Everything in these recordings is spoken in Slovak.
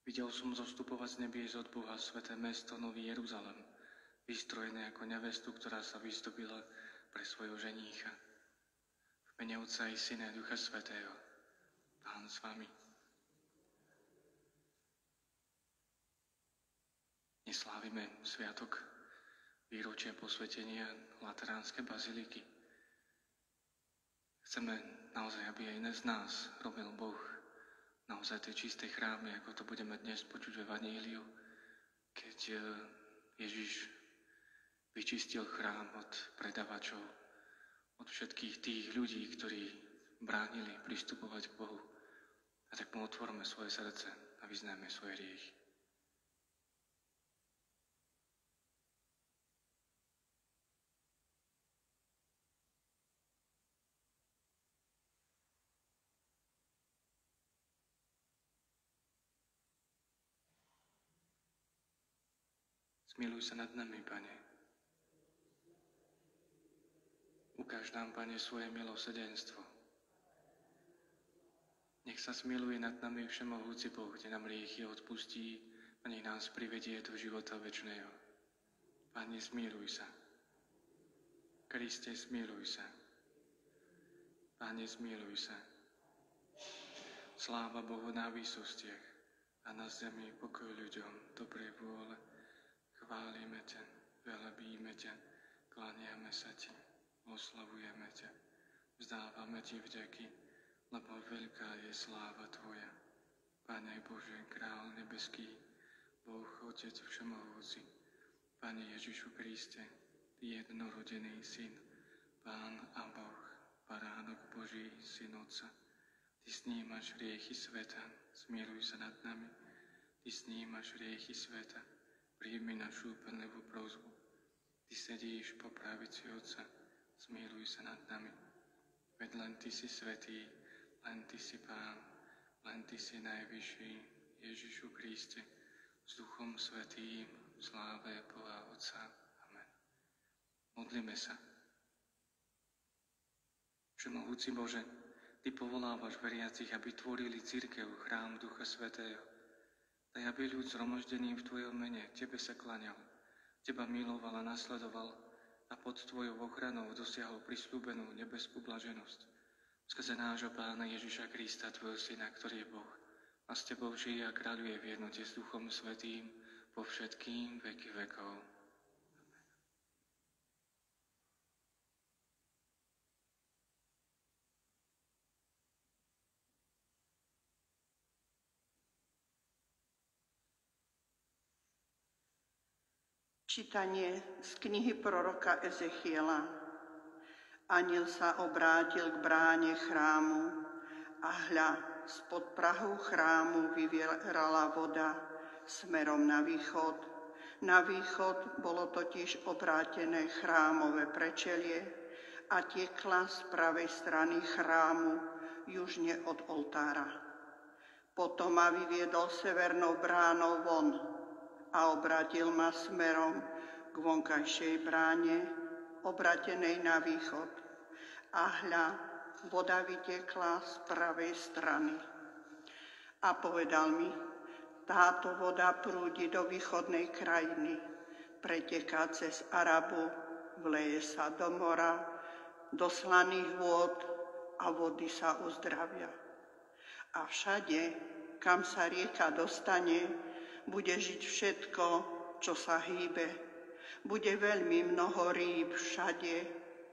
Videl som zostupovať z nebies od Boha sväté mesto Nový Jeruzalem, vystrojené ako nevestu, ktorá sa vyzdobila pre svojho ženícha. V mene Otca i Syna Ducha Svätého. Pán s vami. Dnes slávime sviatok výročia posvetenia Lateránskej baziliky. Chceme naozaj, aby aj z nás robil Boh naozaj tie čisté chrámy, ako to budeme dnes počuť v Evaníliu, keď Ježiš vyčistil chrám od predavačov, od všetkých tých ľudí, ktorí bránili pristupovať k Bohu. A tak mu otvorme svoje srdce a vyznajme svoje hriechy. Zmiluj sa nad nami, Pane. Ukáž nám, Pane, svoje milosrdenstvo. Nech sa zmiluje nad nami všemohúci Boh, kde nám hriechy odpustí a nech nás privedie do života večného. Pane, zmiluj sa. Kriste, zmiluj sa. Pane, zmiluj sa. Sláva Bohu na výsostiach a na zemi pokoj ľuďom dobrej vôle. Chválime ťa, velebíme ťa, kláňame sa ti, oslavujeme ťa, vzdávame ti vďaky, lebo veľká je sláva tvoja. Pane Bože, Král nebeský, Boh Otec všemohúci, Pane Ježišu Kriste, Ty jednorodený Syn, Pán a Boh, Baránok Boží, Syn Otca. Ty snímaš hriechy sveta, zmiluj sa nad nami. Ty snímaš hriechy sveta, príjmi našu úpenlivú prosbu. Ty sedíš po pravici Otca, zmiluj sa nad nami. Veď len Ty si svätý, len Ty si Pán, len Ty si najvyšší, Ježišu Kriste, s Duchom Svätým, v sláve Boha Otca. Amen. Modlíme sa. Všemohúci Bože, Ty povolávaš veriacich, aby tvorili cirkev, chrám Ducha Svätého. Daj, aby ľud zhromaždený v Tvojom mene Tebe sa klaňal, Teba miloval a nasledoval a pod Tvojou ochranou dosiahol prisľúbenú nebeskú blaženosť. Skrze nášho Pána Ježiša Krista, Tvojho Syna, ktorý je Boh, a s Tebou žije a kráľuje v jednote s Duchom Svätým po všetkým veky vekov. Čítanie z knihy proroka Ezechiela. Anjel sa obrátil k bráne chrámu a hľa, spod prahu chrámu vyvierala voda smerom na východ. Na východ bolo totiž obrátené chrámové prečelie a tiekla z pravej strany chrámu južne od oltára. Potom ma vyviedol severnou bránou von a obrátil ma smerom k vonkajšej bráne, obrátenej na východ. A hľa, voda vytekla z pravej strany. A povedal mi, táto voda prúdi do východnej krajiny, preteká cez Arabu, vleje sa do mora, do slaných vôd a vody sa uzdravia. A všade, kam sa rieka dostane, bude žiť všetko, čo sa hýbe. Bude veľmi mnoho rýb všade,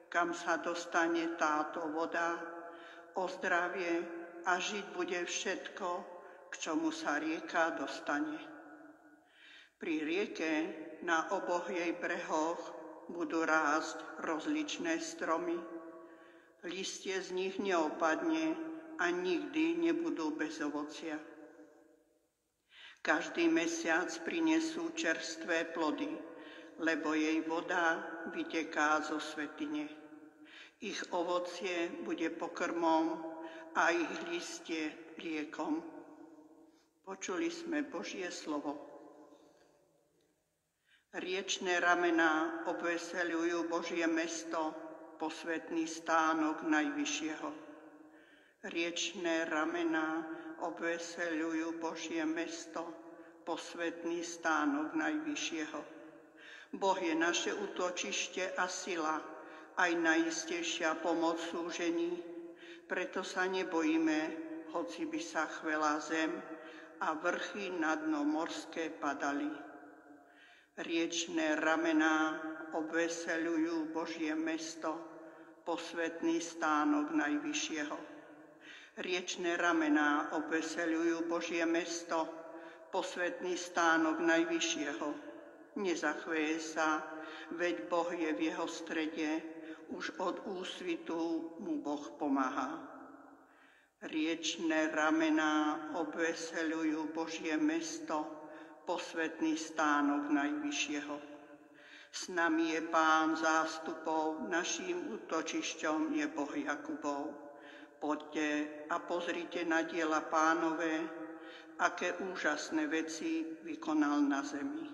kam sa dostane táto voda. Ozdravie a žiť bude všetko, k čomu sa rieka dostane. Pri rieke na oboch jej brehoch budú rásť rozličné stromy. Listie z nich neopadne a nikdy nebudú bez ovocia. Každý mesiac prinesú čerstvé plody, lebo jej voda vyteká zo svätyne. Ich ovocie bude pokrmom a ich listie liekom. Počuli sme Božie slovo. Riečne ramená obveseľujú Božie mesto, posvätný stánok Najvyššieho. Riečne ramená obveseľujú Božie mesto, posvätný stánok Najvyššieho. Boh je naše útočište a sila, aj najistejšia pomoc v súžení, preto sa nebojíme, hoci by sa chvela zem a vrchy na dno morské padali. Riečné ramená obveseľujú Božie mesto, posvätný stánok Najvyššieho. Riečné ramená obveseľujú Božie mesto, posvätný stánok Najvyššieho. Nezachveje sa, veď Boh je v jeho strede, už od úsvitu mu Boh pomáha. Riečné ramená obveseľujú Božie mesto, posvätný stánok Najvyššieho. S nami je Pán zástupov, naším útočišťom je Boh Jakubov. Poďte a pozrite na diela Pánové, aké úžasné veci vykonal na zemi.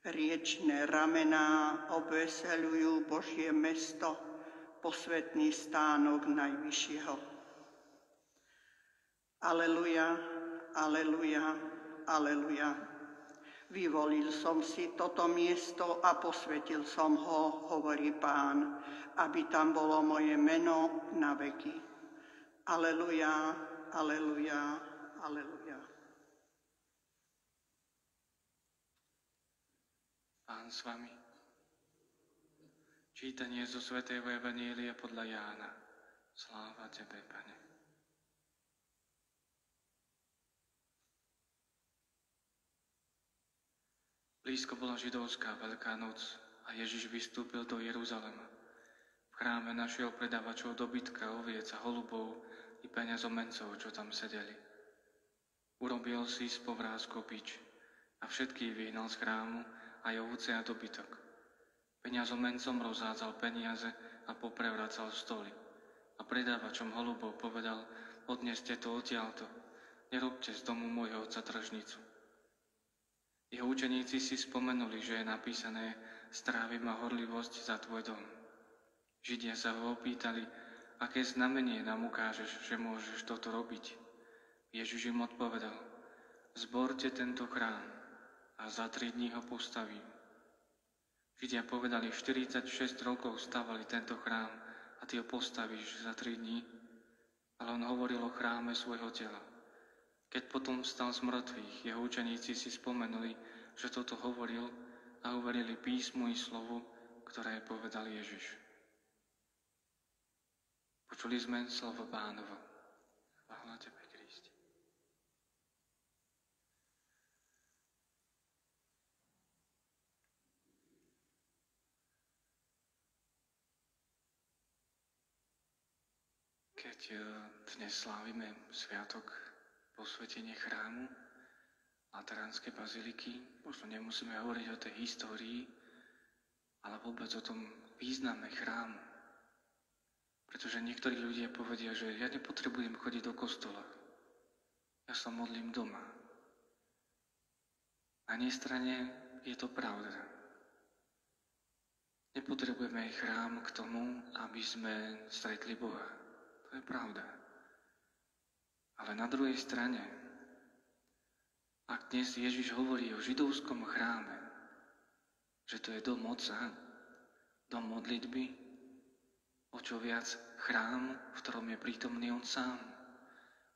Riečné ramená obveseľujú Božie mesto, posvätný stánok Najvyššieho. Aleluja, aleluja, aleluja. Vyvolil som si toto miesto a posvetil som ho, hovorí Pán, aby tam bolo moje meno na veky. Aleluja, aleluja, aleluja. Pán s vami. Čítanie zo svätého Evanjelia podľa Jána. Sláva Tebe, Pane. Blízko bola židovská Veľká noc a Ježiš vystúpil do Jeruzalema. V chráme našiel predavačov dobytka, oviec a holubov i peňazomencov, čo tam sedeli. Urobil si z povrázkov bič a všetkých vyhnal z chrámu, aj ovce a dobytok. Peňazomencom rozhádzal peniaze a poprevracal stoly. A predávačom holubov povedal, odneste to odtiaľto, nerobte z domu môjho otca tržnicu. Jeho učeníci si spomenuli, že je napísané, strávim ma horlivosť za tvoj dom. Židia sa ho opýtali, aké znamenie nám ukážeš, že môžeš toto robiť. Ježiš im odpovedal, zborte tento chrám a za 3 dní ho postavím. Židia povedali, 46 rokov stavali tento chrám a ty ho postavíš za 3 dní, ale on hovoril o chráme svojho tela. Keď potom vstal z mŕtvych, jeho učeníci si spomenuli, že toto hovoril a uverili písmu i slovu, ktoré povedal Ježiš. Počuli sme slovo Pánovo. Chvála Tebe, Kriste. Keď dnes slávime sviatok posvetenie chrámu Lateránskej baziliky, možno nemusíme hovoriť o tej histórii, ale vôbec o tom význame chrámu. Pretože niektorí ľudia povedia, že ja nepotrebujem chodiť do kostola, ja sa modlím doma. Na jednej strane je to pravda. Nepotrebujeme chrám k tomu, aby sme stretli Boha. To je pravda. Ale na druhej strane, ak dnes Ježiš hovorí o židovskom chráme, že to je dom Otca, dom modlitby, o čo viac chrám, v ktorom je prítomný On sám,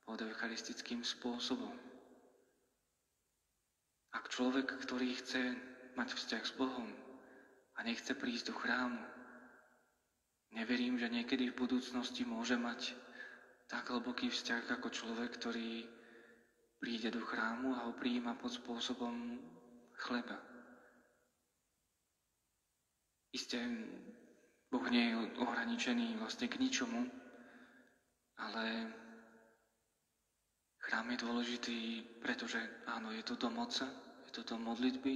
pod eucharistickým spôsobom. Ak človek, ktorý chce mať vzťah s Bohom a nechce prísť do chrámu, neverím, že niekedy v budúcnosti môže mať tak hlboký vzťah ako človek, ktorý príde do chrámu a ho prijíma pod spôsobom chleba. Isté, Boh nie je ohraničený vlastne k ničomu, ale chrám je dôležitý, pretože áno, je to dom Otca, je to dom modlitby,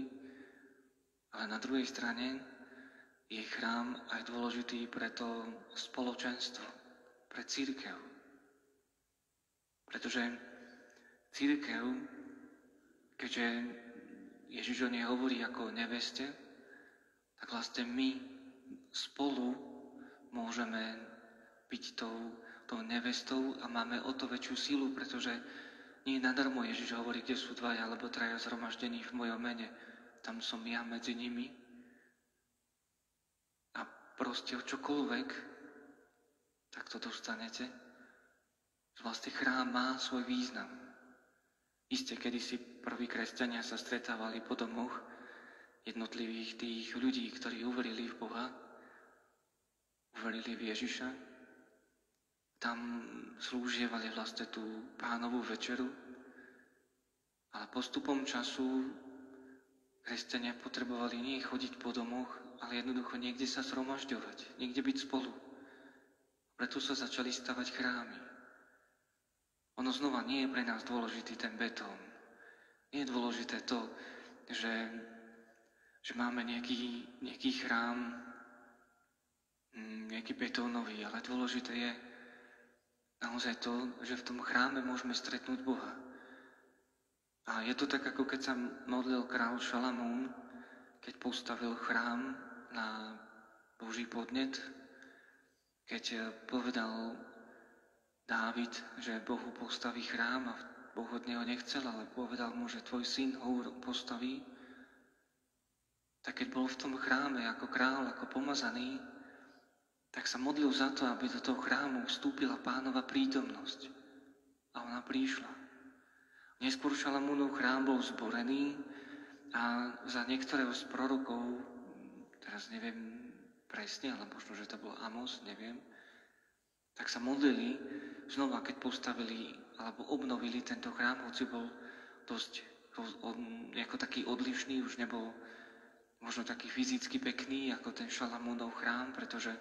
ale na druhej strane je chrám aj dôležitý pre to spoločenstvo, pre cirkev. Pretože cirkev, keďže Ježiš o nej hovorí ako o neveste, tak vlastne my spolu môžeme byť tou nevestou a máme o to väčšiu silu, pretože Nie nadarmo Ježiš hovorí, kde sú dvaja alebo traja zhromaždení v mojom mene, tam som ja medzi nimi. A proste o čokoľvek, tak to dostanete. Vlastne chrám má svoj význam. Isté, kedysi prví kresťania sa stretávali po domoch jednotlivých tých ľudí, ktorí uverili v Boha, uverili v Ježiša. Tam slúžievali vlastne tú Pánovú večeru, ale postupom času kresťania potrebovali nie chodiť po domoch, ale jednoducho niekde sa zhromažďovať, niekde byť spolu. Preto sa začali stavať chrámy. Ono znova nie je pre nás dôležitý ten betón. Nie je dôležité to, že máme nejaký chrám, nejaký betónový, ale dôležité je naozaj to, že v tom chráme môžeme stretnúť Boha. A je to tak, ako keď sa modlil kráľ Šalamún, keď postavil chrám na Boží podnet, keď povedal Dávid, že Bohu postaví chrám a Boh od neho nechcel, ale povedal mu, že tvoj syn ho postaví, tak keď bol v tom chráme ako kráľ, ako pomazaný, tak sa modlil za to, aby do toho chrámu vstúpila Pánova prítomnosť. A ona prišla. Neskôr Šalamúnov chrám bol zborený a za niektorého z prorokov, teraz neviem presne, ale možno, že to bol Amos, neviem, tak sa modlili znova, keď postavili alebo obnovili tento chrám, hoci bol dosť ako taký odlišný, už nebol možno taký fyzicky pekný ako ten Šalamúnov chrám, pretože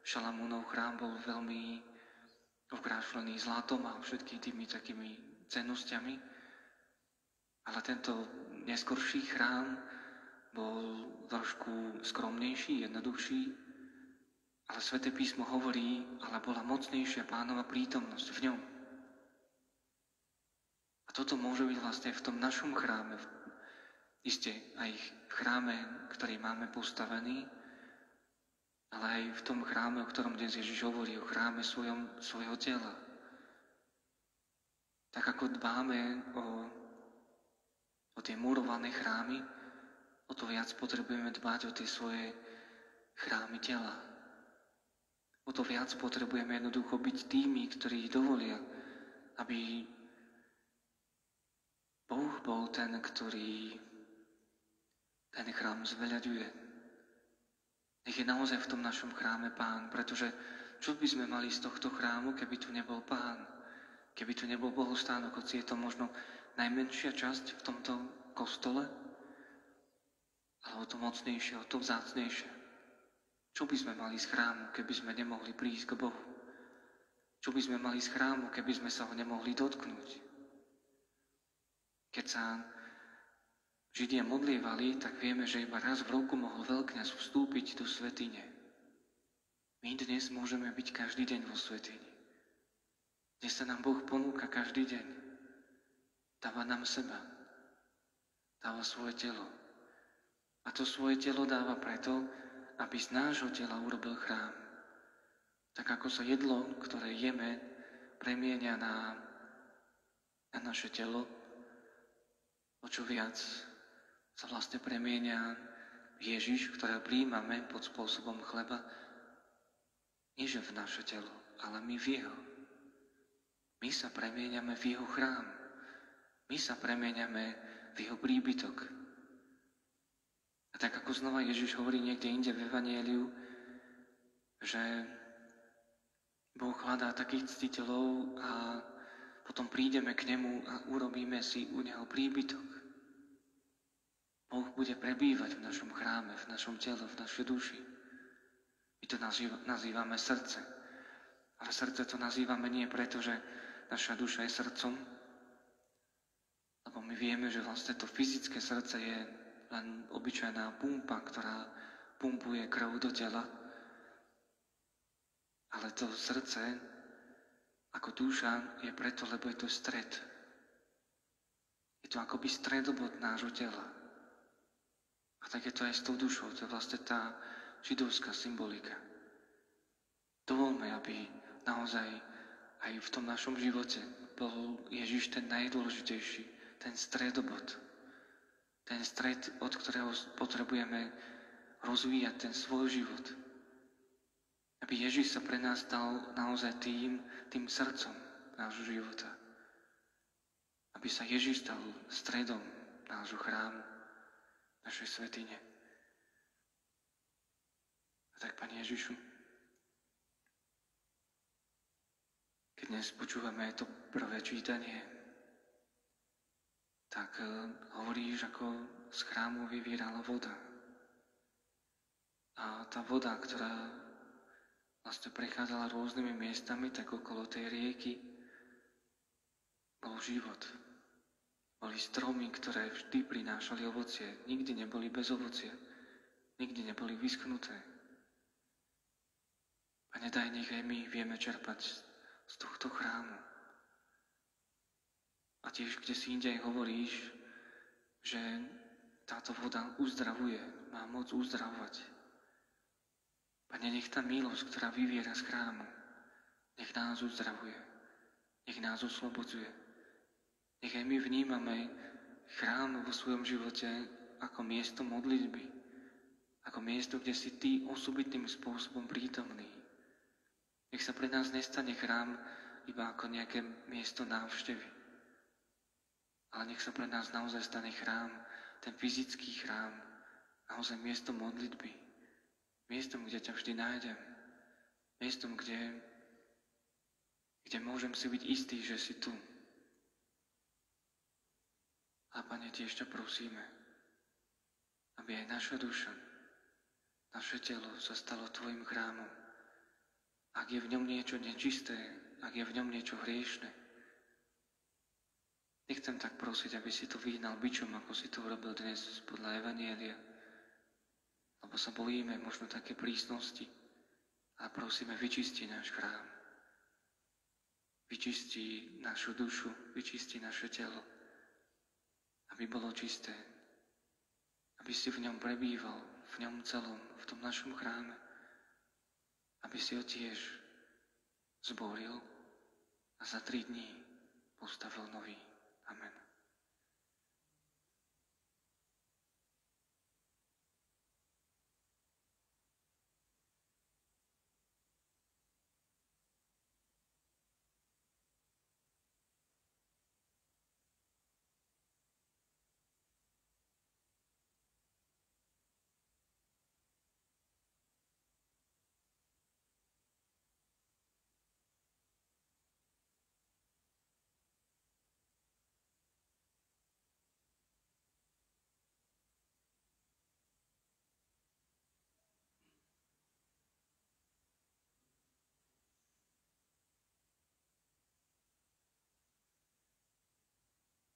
Šalamúnov chrám bol veľmi okrášlený zlatom a všetkými tými takými cennosťami. Ale tento neskorší chrám bol trošku skromnejší, jednoduchší, ale Sväté písmo hovorí, ale bola mocnejšia Pánova prítomnosť v ňom. A toto môže byť vlastne v tom našom chráme, isté aj v chráme, ktorý máme postavený, ale aj v tom chráme, o ktorom dnes Ježiš hovorí, o chráme svojho tela. Tak ako dbáme o tie murované chrámy, o to viac potrebujeme dbať o tie svoje chrámy tela. O to viac potrebujeme jednoducho byť tými, ktorí dovolia, aby Boh bol ten, ktorý ten chrám zveľaďuje. Nech je naozaj v tom našom chráme Pán, pretože čo by sme mali z tohto chrámu, keby tu nebol Pán? Keby tu nebol bohostánok, hoci je to možno najmenšia časť v tomto kostole, ale o to mocnejšie, o to vzácnejšie. Čo by sme mali z chrámu, keby sme nemohli prísť k Bohu? Čo by sme mali z chrámu, keby sme sa ho nemohli dotknúť? Keď sa Židia modlievali, tak vieme, že iba raz v roku mohol veľkňaz vstúpiť do svätyne. My dnes môžeme byť každý deň vo svätyni. Dnes sa nám Boh ponúka každý deň. Dáva nám seba. Dáva svoje telo. A to svoje telo dáva preto, aby z nášho tela urobil chrám. Tak ako sa jedlo, ktoré jeme, premieňa na naše telo, o čo viac sa vlastne premieňa Ježiš, ktorého prijímame pod spôsobom chleba, nie že v naše telo, ale my v jeho. My sa premieňame v jeho chrám. My sa premieňame v jeho príbytok. A tak ako znova Ježiš hovorí niekde inde v Evanjeliu, že Boh hľadá takých ctiteľov a potom prídeme k nemu a urobíme si u neho príbytok. Boh bude prebývať v našom chráme, v našom tele, v našej duši. My to nazývame srdce. Ale srdce to nazývame nie preto, že naša duša je srdcom, lebo my vieme, že vlastne to fyzické srdce je len obyčajná pumpa, ktorá pumpuje krv do tela. Ale to srdce, ako duša, je preto, lebo je to stred. Je to akoby stredobod nášho tela. A tak je to aj s tou dušou, to je vlastne tá židovská symbolika. Dovoľme, aby naozaj aj v tom našom živote bol Ježiš ten najdôležitejší, ten stredobod. Ten stred, od ktorého potrebujeme rozvíjať ten svoj život. Aby Ježiš sa pre nás stal naozaj tým srdcom nášho života. Aby sa Ježiš stal stredom nášho chrámu, našej svätyne. A tak, Pane Ježišu, keď dnes počúvame to prvé čítanie, tak hovoríš, ako z chrámu vyvierala voda. A tá voda, ktorá vlastne prechádzala rôznymi miestami, tak okolo tej rieky bol život. Boli stromy, ktoré vždy prinášali ovocie, nikdy neboli bez ovocia, nikdy neboli vyschnuté. Pane, daj, nech aj my vieme čerpať z tohto chrámu. A tiež, kde si inde hovoríš, že táto voda uzdravuje, má moc uzdravovať. Pane, nech tá milosť, ktorá vyviera z chrámu, nech nás uzdravuje, nech nás oslobodzuje. Nech aj my vnímame chrám vo svojom živote ako miesto modlitby, ako miesto, kde si Ty osobitným spôsobom prítomný. Nech sa pre nás nestane chrám iba ako nejaké miesto návštevy, ale nech sa pre nás naozaj stane chrám, ten fyzický chrám, naozaj miesto modlitby, miestom, kde ťa vždy nájdem, miestom, kde môžem si byť istý, že si tu. A Pane, tiež ťa prosíme, aby aj naša duša, naše telo sa stalo Tvojim chrámom. Ak je v ňom niečo nečisté, ak je v ňom niečo hriešne, nechcem tak prosiť, aby si to vyhnal bičom, ako si to urobil dnes podľa Evanjelia, lebo sa bojíme možno také prísnosti a prosíme, vyčisti náš chrám. Vyčisti našu dušu, vyčisti naše telo, aby bolo čisté, aby si v ňom prebýval, v ňom celom, v tom našom chráme, aby si ho tiež zboril a za 3 dní postavil nový. Amen.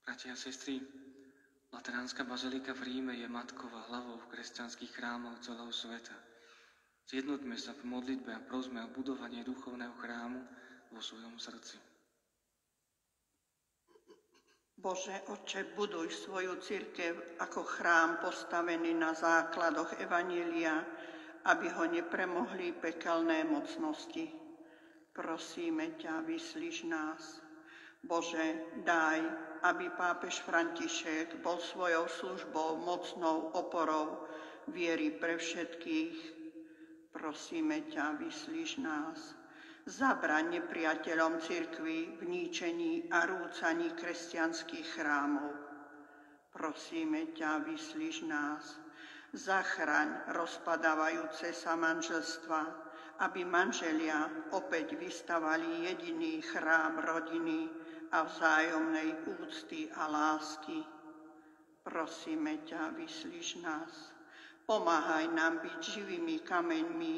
Bratia a sestry, Lateránska bazilika v Ríme je matkou a hlavou kresťanských chrámov celého sveta. Zjednoťme sa v modlitbe a prosme o budovanie duchovného chrámu vo svojom srdci. Bože, Otče, buduj svoju cirkev ako chrám postavený na základoch Evanjelia, aby ho nepremohli pekelné mocnosti. Prosíme ťa, vyslíš nás. Bože, daj, aby pápež František bol svojou službou mocnou oporou viery pre všetkých. Prosíme ťa, vyslíš nás. Zabraň nepriateľom cirkvi v ničení a rúcaní kresťanských chrámov. Prosíme ťa, vyslíš nás. Zachraň rozpadávajúce sa manželstva, aby manželia opäť vystavali jediný chrám rodiny a vzájomnej úcty a lásky. Prosíme ťa, vyslíš nás. Pomáhaj nám byť živými kameňmi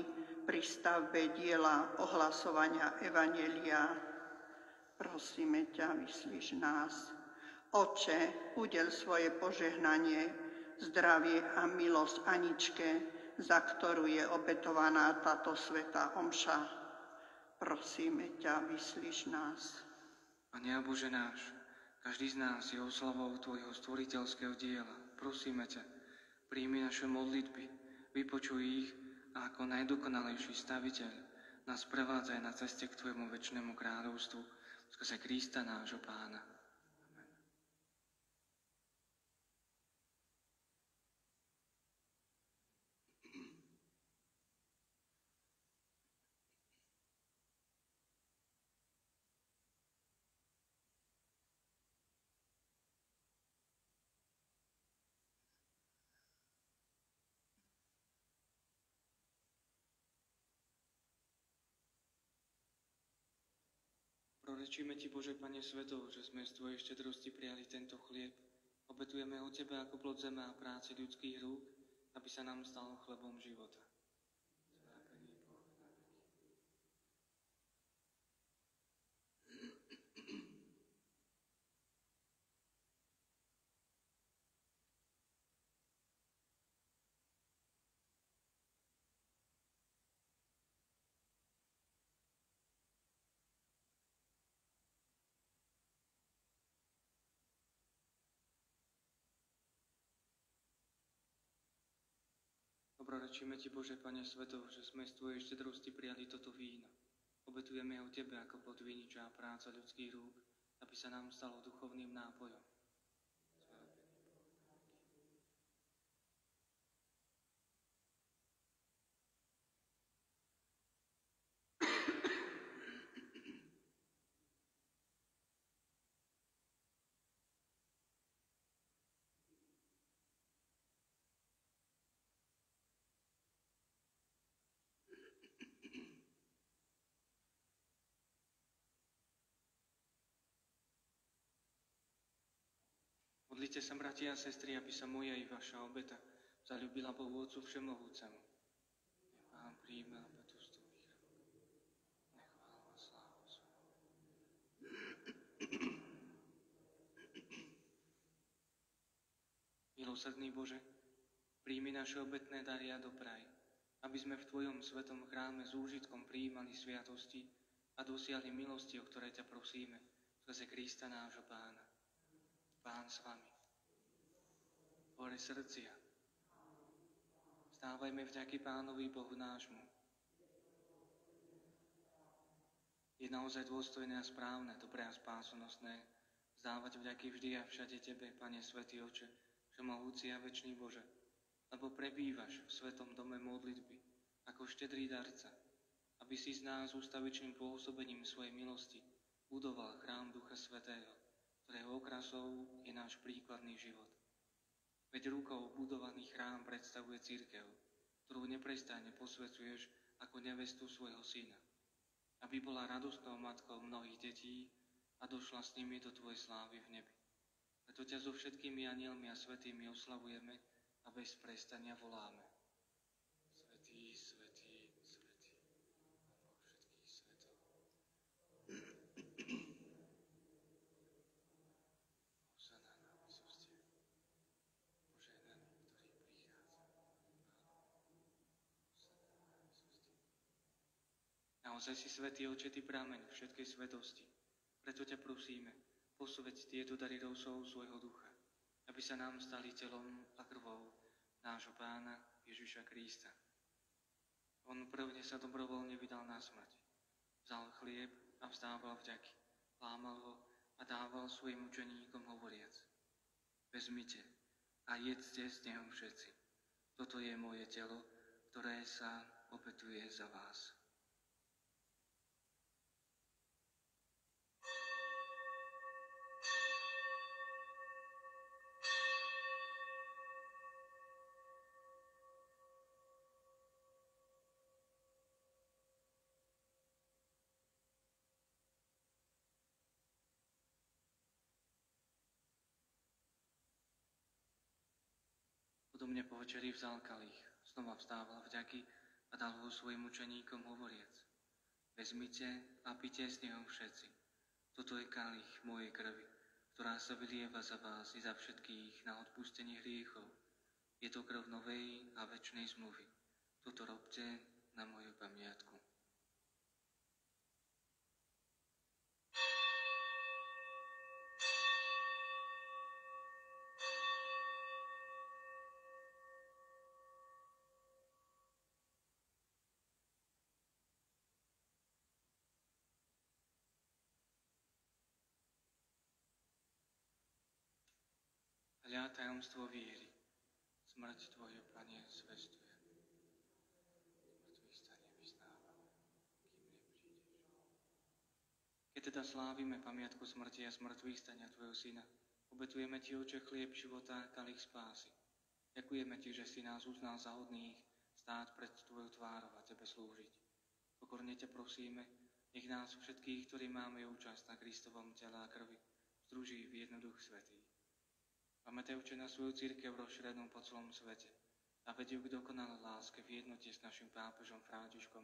pri stavbe diela ohlasovania Evanjelia. Prosíme ťa, vyslíš nás. Otče, udel svoje požehnanie, zdravie a milosť Aničke, za ktorú je obetovaná táto svätá omša. Prosíme ťa, vyslíš nás. Pane a Bože náš, každý z nás je oslavou Tvojho stvoriteľského diela. Prosíme ťa, príjmi naše modlitby, vypočuj ich a ako najdokonalejší staviteľ nás prevádzaj na ceste k Tvojmu večnému kráľovstvu skrze Krista nášho Pána. Amen. Prorečíme Ti, Bože, Pane svetov, že sme z Tvojej štedrosti prijali tento chlieb. Obetujeme ho Tebe ako plod zeme a práce ľudských rúk, aby sa nám stal chlebom života. Zvápený Boh na veky. Dobrorečíme Ti, Bože, Pane svetov, že sme z Tvojej štedrosti prijali toto víno. Obetujeme ho Tebe ako plod viniča a práca ľudských rúk, aby sa nám stalo duchovným nápojom. Zvápený Boh na veky. Modlite sa, bratia a sestry, aby sa moja i vaša obeta zaľúbila Bohu Otcu Všemohúcemu. Nech Pán príjme obetu z tvojich rúk. Nech chvála a sláva svoju. Milosrdný Bože, príjmi naše obetné dary a dopraj, aby sme v Tvojom svetom chráme s úžitkom prijímali sviatosti a dosiahli milosti, o ktoré ťa prosíme, skrze Krista nášho Pána. Pán s vami. Hore srdcia. Stávajme vďaky Pánovi Bohu nášmu. Je naozaj dôstojné a správne, dobré a spásonosné vzdávať vďaky vždy a všade Tebe, Pane Svätý Oče, Všemohúci a večný Bože, lebo prebývaš v svetom dome modlitby ako štedrý darca, aby si z nás ústavičným pôsobením svojej milosti budoval chrám Ducha Svätého, ktorého okrasou je náš príkladný život. Veď rukou budovaný chrám predstavuje cirkev, ktorú neprestajne posvedzuješ ako nevestu svojho syna, aby bola radostnou matkou mnohých detí a došla s nimi do Tvojej slávy v nebi. Preto ťa so všetkými anielmi a svätými oslavujeme a bez prestania voláme. Svätý, svätý, svätý, Boh všetkých svetov. Hosana na výsoste, požehnaný, ktorý prichádza. Hosana na výsoste. Naozaj si, Svätý Oče, Ty prameň všetkej svetosti. Preto ťa prosíme, posväť tieto dary rosou svojho ducha, aby sa nám stali telom a krvou nášho Pána Ježiša Krista. On prvne sa dobrovoľne vydal na smrť. Vzal chlieb a vzdával vďaky, lámal ho a dával svojim učeníkom hovoriac: Vezmite a jedzte z neho všetci. Toto je moje telo, ktoré sa obetuje za vás. Podobne po večeri vzal kalich, znova vzdával vďaky a dal ho svojim učeníkom hovoriac: Vezmite a pite z neho všetci. Toto je kalich mojej krvi, ktorá sa vylieva za vás i za všetkých na odpustenie hriechov. Je to krv novej a večnej zmluvy. Toto robte na moju pamiatku. Hľa tajomstvo viery. Smrť Tvoju, Pane, zvestujem. Mŕtvych stane vyznávam, kým neprídeš. Keď teda slávime pamiatku smrti a smrtvých stania Tvojho Syna, obetujeme Ti, Oče, chlieb života a kalich spásy. Ďakujeme Ti, že si nás uznal za hodných stáť pred Tvojou tvárou a Tebe slúžiť. Pokorne ťa prosíme, nech nás všetkých, ktorí máme účasť na Kristovom tele a krvi, združí v jedno Duch Svätý. Pamätaj, Oče, na svoju cirkev rozšírenú po celom svete a vedí ju k dokonalej láske v jednote s našim pápežom Františkom,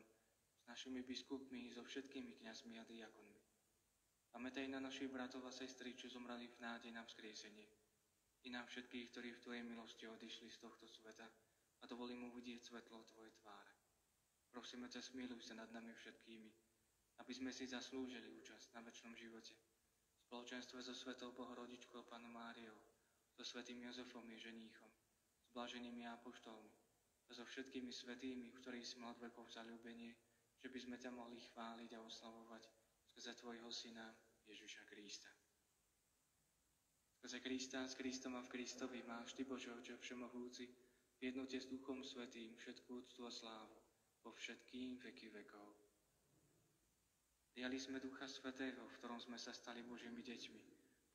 s našimi biskupmi, so všetkými kňazmi a diakonmi. Pamätaj na našich bratov a sestry, čo zomrali v nádej na vzkriesenie. I na všetkých, ktorí v Tvojej milosti odišli z tohto sveta a dovolí mu vidieť svetlo Tvojej tváre. Prosíme ťa, smiluj sa nad nami všetkými, aby sme si zaslúžili účasť na večnom živote. V spoločenstve so Svetou Bohorodičkou Pannou Máriou, so svätým Jozefom jej ženíchom, s blaženými apoštolmi a so všetkými svätými, v ktorých sme od vekov zaľúbenie, že by sme ťa mohli chváliť a oslavovať skrze Tvojho Syna Ježiša Krista. Skrze Krista, s Kristom a v Kristovi máš Ty, Bože Oče všemohúci, v jednote s Duchom Svätým všetkú úctu a slávu po všetkým veky vekov. Prijali sme Ducha Svätého, v ktorom sme sa stali Božími deťmi,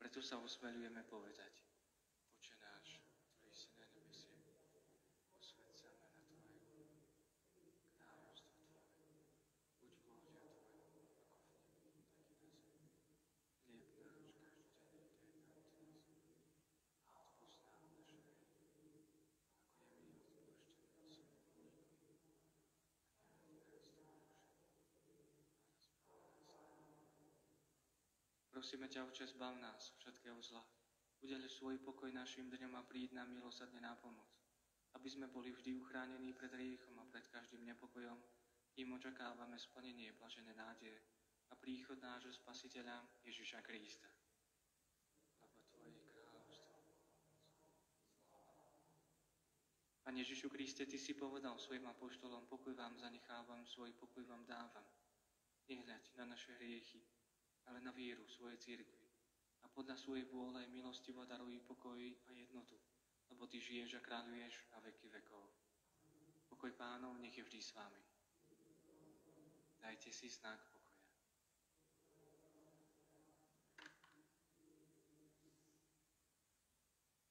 preto sa osveľujeme povedať: Oče náš, ktorý si na nebesiach, posväť sa meno Tvoje, kráľovstvo Tvoje, buď vôľa Tvoja, ako v nebi, tak i na zemi. Chlieb náš každodenný daj nám dnes a odpusť nám naše hriechy, ako je my odpúšťame svojim vinníkom. A neveď nás do pokušenia, ale zbav nás zlého. Prosíme ťa, Otče, zbav nás všetkého zla. Udeľ svoj pokoj našim dňom a príď nám milosrdne na pomoc, aby sme boli vždy uchránení pred hriechom a pred každým nepokojom, kým očakávame splnenie blažené nádeje a príchod nášho Spasiteľa Ježiša Krista. Lebo Tvoje je kráľovstvo. Pane Ježišu Kriste, Ty si povedal svojim apoštolom: pokoj vám zanechávam, svoj pokoj vám dávam. Nehľaď na naše hriechy, ale na vieru svojej cirkvi. A podľa svojej vôle milostivo daruj pokoj a jednotu, lebo Ty žiješ a kráľuješ na veky vekov. Pokoj Pánov nech je vždy s vami. Dajte si znak pokoja.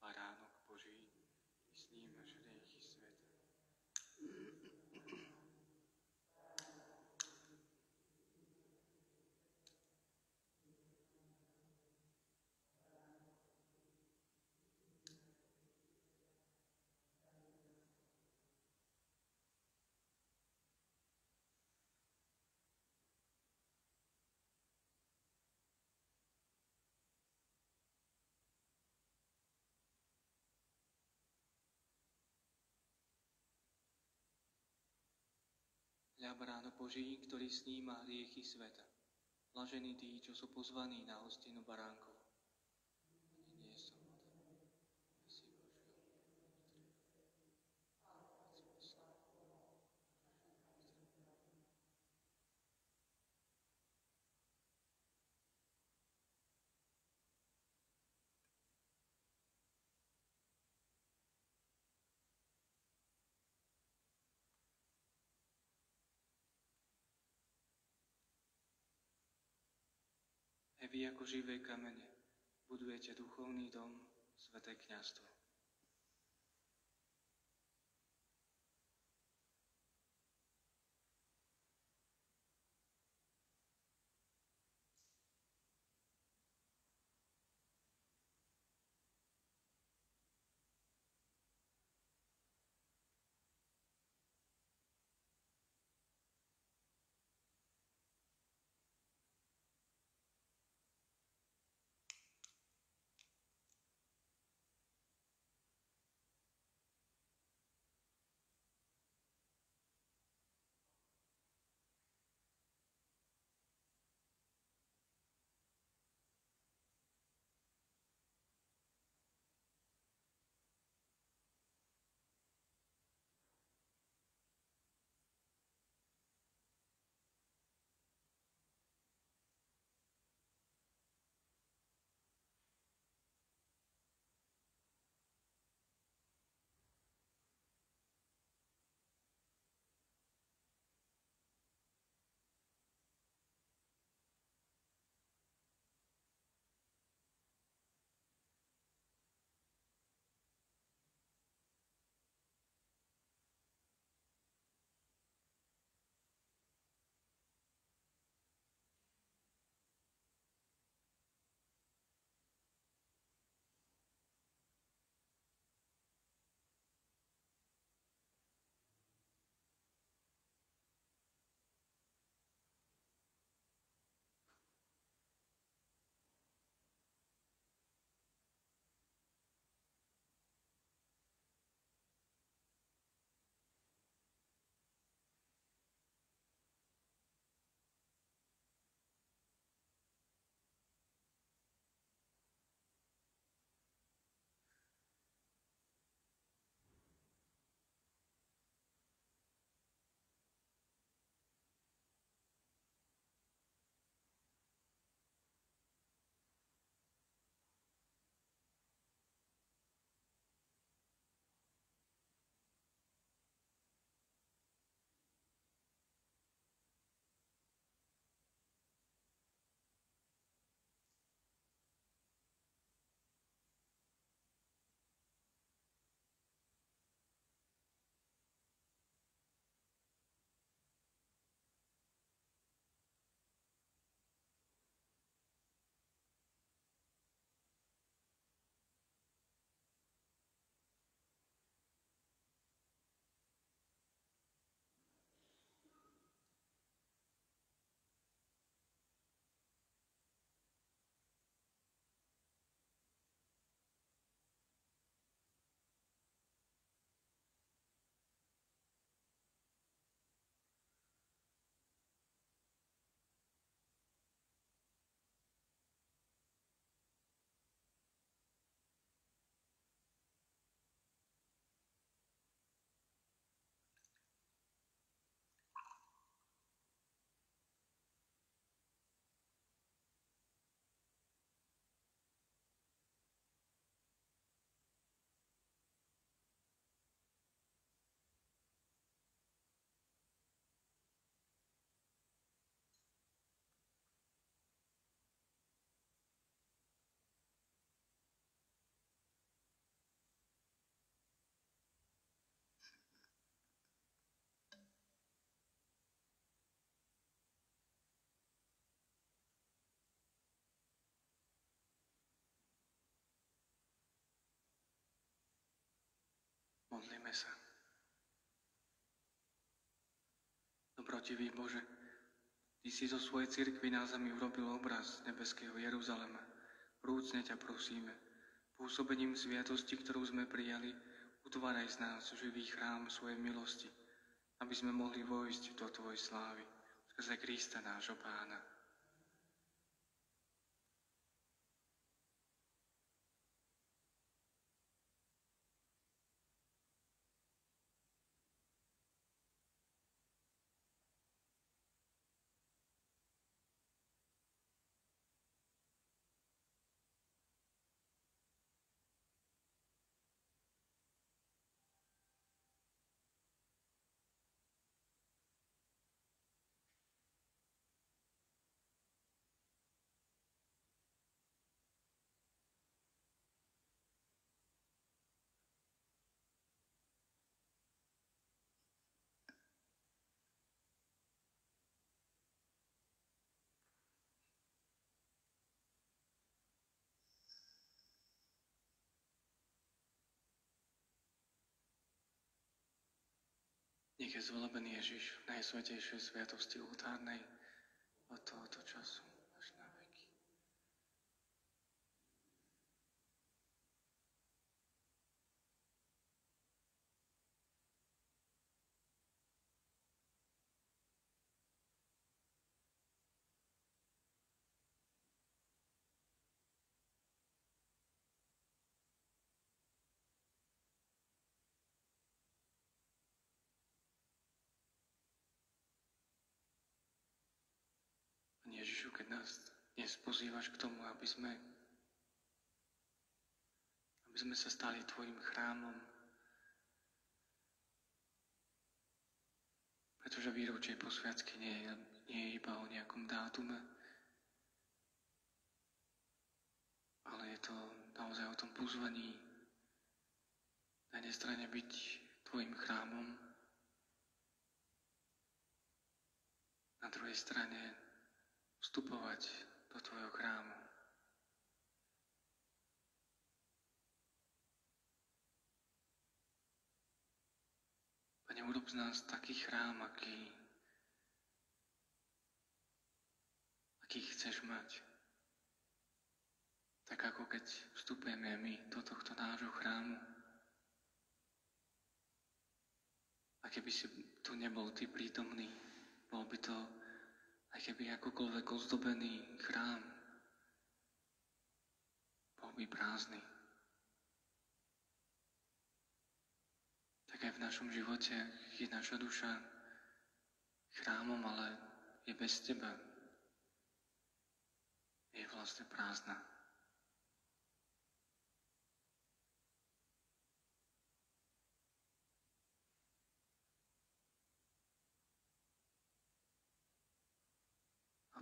Baránok Boží, Ty snímaš hriechy sveta. Hľa, baránok Boží, ktorý sníma hriechy sveta. Blažení tí, čo sú pozvaní na hostinu baránkov. Ani nie som hoden, aby si Boží A vy ako živé kamene budujete duchovný dom, sväté kňazstvo. Modlíme sa. Dobrotivý Bože, Ty si zo svojej cirkvi na zemi urobil obraz nebeského Jeruzalema. Vrúcne ťa prosíme, pôsobením sviatosti, ktorú sme prijali, utváraj z nás živý chrám svojej milosti, aby sme mohli vojsť do Tvojej slávy skrze Krista nášho Pána. Nech je zvolebený Ježiš v najsvätejšej sviatosti oltárnej od tohoto času až na veky. Pane Ježišu, keď nás dnes pozývaš k tomu, aby sme sa stali Tvojim chrámom, pretože výročie posviacky nie je iba o nejakom dátume, ale je to naozaj o tom pozvaní na jednej strane byť Tvojim chrámom, na druhej strane vstupovať do Tvojho chrámu. Pane, urob z nás taký chrám, aký chceš mať. Tak ako keď vstupujeme my do tohto nášho chrámu. A keby si tu nebol Ty prítomný, bol by to aj keby akokoľvek ozdobený chrám bol by prázdny. Tak aj v našom živote je naša duša chrámom, ale je bez Teba. Je vlastne prázdna.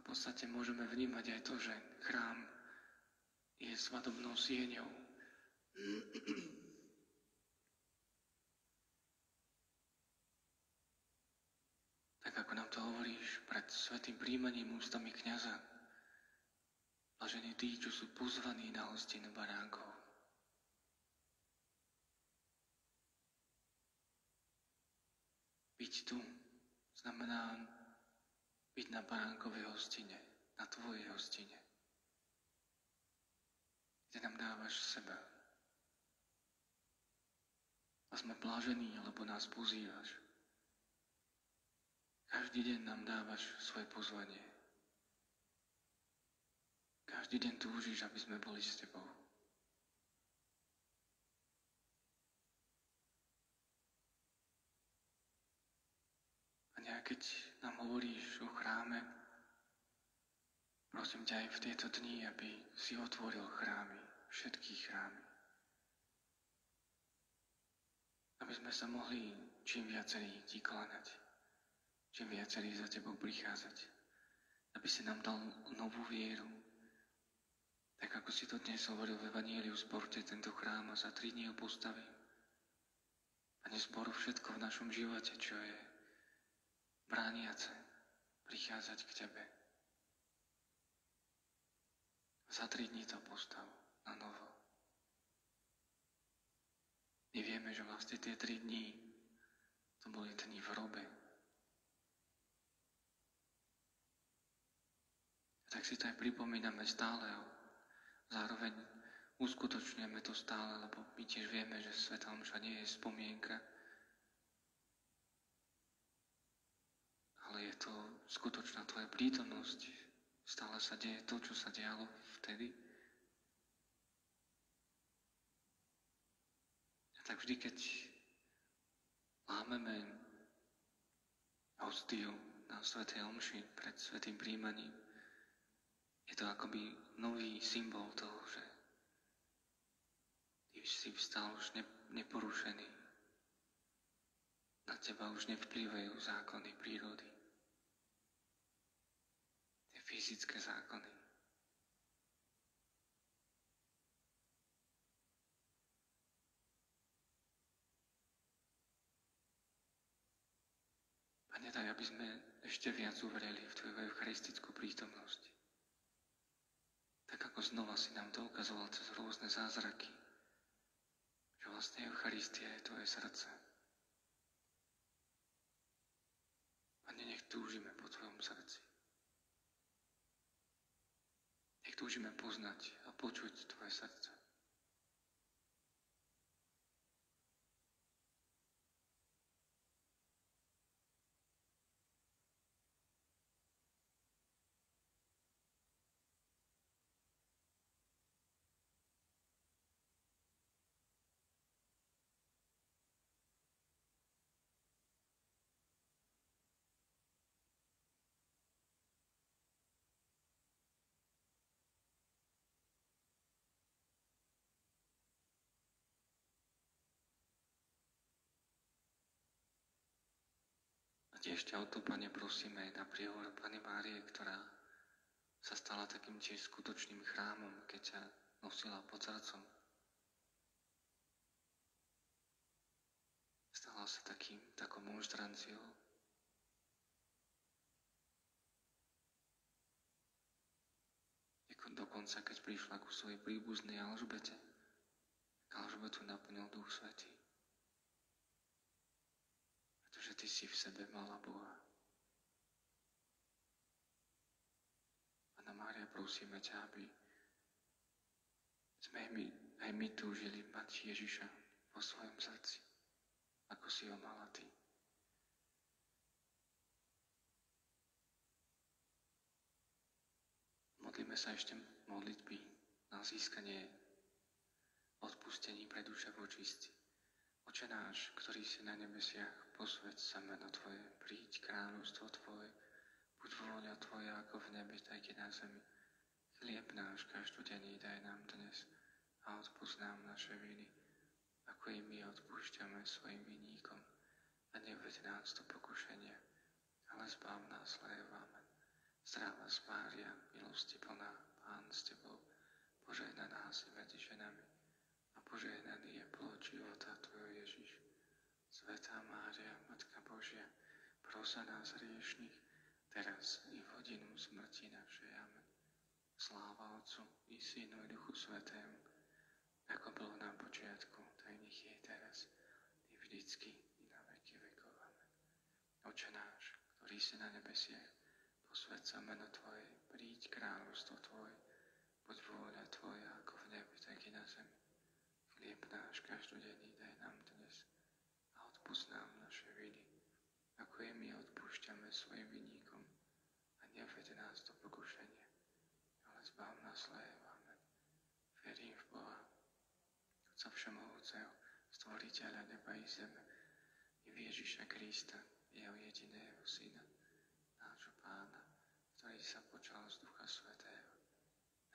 V podstate môžeme vnímať aj to, že chrám je svadobnou sieňou. Tak ako nám to hovoríš pred svätým príjmaním ústami kňaza, blažení tí, čo sú pozvaní na hostinu baránkov. Byť tu znamená byť na baránkovej hostine, na Tvojej hostine, kde nám dávaš seba. A sme blážení, lebo nás pozývaš. Každý deň nám dávaš svoje pozvanie. Každý deň túžiš, aby sme boli s Tebou. A keď nám hovoríš o chráme, prosím ťa aj v tieto dni, aby si otvoril chrámy, všetky chrámy. Aby sme sa mohli čím viacerí Ti kláňať, čím viacerí za Tebou prichádzať. Aby si nám dal novú vieru. Tak ako si to dnes hovoril v Evanjeliu, zborte tento chrám a za 3 dní ho postavím. Pane, zbor všetko v našom živote, čo je brániace prichádzať k Tebe. Za 3 dní to postav na novo. My vieme, vieme, že vlastne tie 3 dní to boli dni v hrobe. Tak si to aj pripomíname stále a zároveň uskutočňujeme to stále, lebo my tiež vieme, že Svätá omša nie je spomienka, ale je to skutočná tvoja prítomnosť. Stále sa deje to, čo sa dialo vtedy. A tak vždy, keď lámeme hostiu na svätej omši pred svätým príjmaním, je to akoby nový symbol toho, že ty si vstal už neporušený. Na teba už nevplyvajú zákony prírody. Tie fyzické zákony. Pane, daj, aby sme ešte viac uverili v Tvoju eucharistickú prítomnosť. Tak ako znova si nám to ukazoval cez rôzne zázraky, že vlastne Eucharistia je Tvoje srdce. Pane, nech túžime po Tvojom srdci. Nech túžime poznať a počuť Tvoje srdce. Ešte o to, Pane, prosíme na príhovor Panny Márie, ktorá sa stala takým tiež skutočným chrámom, keď ťa nosila pod srdcom. Stala sa takou monštranciou. Dokonca, keď prišla ku svojej príbuznej Alžbete, Alžbetu naplnil Duch Svätý. Pretože ty si v sebe mala Boha. Panna Mária, prosíme ťa, aby sme aj my túžili mať Ježiša vo svojom srdci, ako si ho mala ty. Modlíme sa ešte modlitby na získanie odpustení pre duše vočistí. Oče náš, ktorý si na nebesiach, posväť sa meno Tvoje, príď kráľovstvo Tvoje, buď vôľa Tvoja ako v nebi, tak i na zemi. Chlieb náš každodenný daj nám dnes a odpusť nám naše viny, ako i my odpúšťame svojim vinníkom. A neveď nás do pokušenia, ale zbav nás zlého. Amen. Zdravá Mária, milosti plná, Pán s Tebou, požehnaná si medzi ženami a požehnaný je plod života Tvojho Ježiš. Svätá Mária, Matka Božia, pros za nás hriešnych, teraz i v hodinu smrti našej. Amen. Sláva Otcu i Synu i Duchu Svätému, ako bolo na počiatku, tak nech je teraz i vždycky i na veky vekov. Amen. Oče náš, ktorý si na nebesiach, posväť sa meno Tvoje, príď kráľovstvo Tvoje, buď vôľa Tvoja ako v nebi, tak i na zemi. Chlieb náš každodenný daj nám dnes a odpusť nám naše viny, ako i my odpúšťame svojim vinníkom. A neveď nás do pokušenia, ale zbav nás zlého. Amen. Verím v Boha, Otca Všemohúceho, Stvoriteľa neba i zeme, i v Ježiša Krista, jeho jediného Syna, nášho Pána, ktorý sa počal z Ducha Svätého.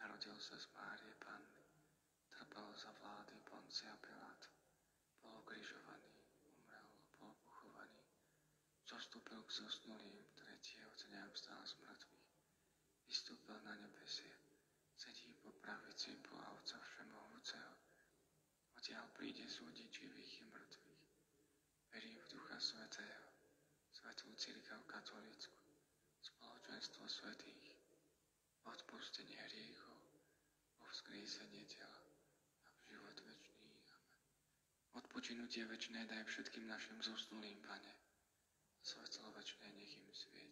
Narodil sa z Márie Panny, trpel za vlády Poncia Piláta, bol ukrižovaný, umrel, bol pochovaný, zostúpil k zosnulým, tretieho dňa vstal z mŕtvych, vystúpil na nebesie, sedí po pravici Boha Otca Všemohúceho, odtiaľ príde súdiť živých i mŕtvych. Verím v Ducha Svätého, Svätú Cirkev katolícku, spoločenstvo svätých, odpustenie hriechov, vo vzkrísenie tela a v život večný. Amen. odpočinutie večné daj všetkým našim zosnulým, Pane. Svetlo večné nech im svieti.